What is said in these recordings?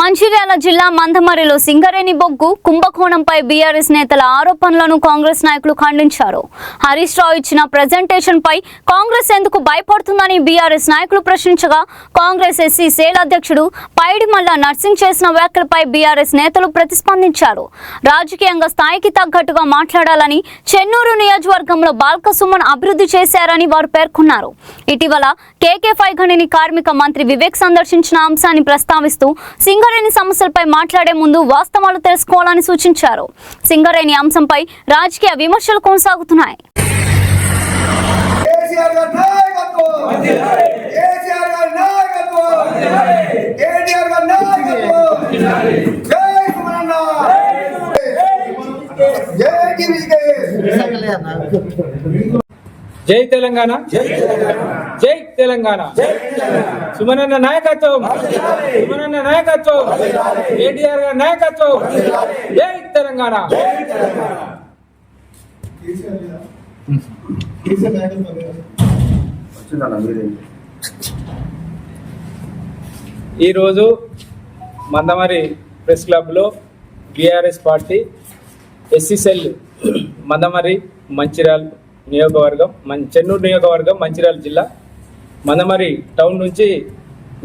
మంచిర్యాల జిల్లా మందమరిలో సింగరేణి బొగ్గు కుంభకోణంపై బీఆర్ఎస్ నేతల ఆరోపణలను కాంగ్రెస్ నాయకులు ఖండించారు. హరీష్ రావు ఇచ్చిన ప్రెజెంటేషన్ పై కాంగ్రెస్ ఎందుకు భయపడుతుందని బీఆర్ఎస్ నాయకులు ప్రశ్నించగా, కాంగ్రెస్ ఎస్సీ సేల్ అధ్యక్షుడు పైడిమల్ల నర్సింగ్ చేసిన వ్యాఖ్యలపై బీఆర్ఎస్ నేతలు ప్రతిస్పందించారు. రాజకీయంగా స్థాయికి తగ్గట్టుగా మాట్లాడాలని, చెన్నూరు నియోజకవర్గంలో బాల్క సుమన్ అభివృద్ధి చేశారని వారు పేర్కొన్నారు. ఇటీవల KK5 గనిని కార్మిక మంత్రి వివేక్ సందర్శించిన అంశాన్ని ప్రస్తావిస్తూ సింగరేణి సమస్యలపై మాట్లాడే ముందు వాస్తవాలు తెలుసుకోవాలని సూచించారు. సింగరేణి అంశంపై రాజకీయ విమర్శలు కొనసాగుతున్నాయి. జై తెలంగాణ, జై తెలంగాణ. సుమనన్న నాయకత్వం, సుమనన్న నాయకత్వం, కేటీఆర్ గారి నాయకత్వం. జై తెలంగాణ. ఈరోజు మందమరి ప్రెస్ క్లబ్లో BRS party SC cell Mandamarri Mancherial నియోజకవర్గం, చెన్నూరు నియోజకవర్గం, మంచిర్యాల జిల్లా మందమరి టౌన్ నుంచి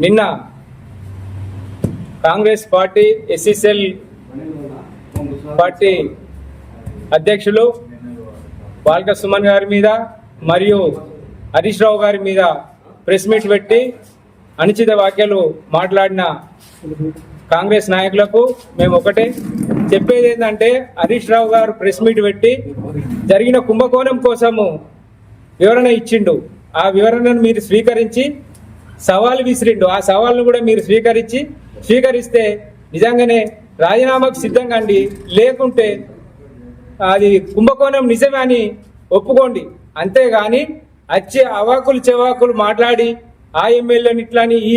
నిన్న Congress party SC cell party అధ్యక్షులు బాల్క సుమన్ గారి మీద మరియు హరీష్ రావు గారి మీద ప్రెస్ మీట్ పెట్టి అనుచిత వ్యాఖ్యలు మాట్లాడిన కాంగ్రెస్ నాయకులకు మేము ఒకటే చెప్పేది ఏంటంటే, హరీష్ రావు గారు ప్రెస్ మీట్ పెట్టి జరిగిన కుంభకోణం కోసము వివరణ ఇచ్చిండు. ఆ వివరణను మీరు స్వీకరించి సవాల్ విసిరిండు. ఆ సవాల్ను కూడా మీరు స్వీకరిస్తే నిజంగానే రాజీనామాకు సిద్ధంగా అండి, లేకుంటే అది కుంభకోణం నిజమే అని ఒప్పుకోండి. అంతేగాని అవాకులు చెవాకులు మాట్లాడి ఆ ఎమ్మెల్యేని ఇట్లని ఈ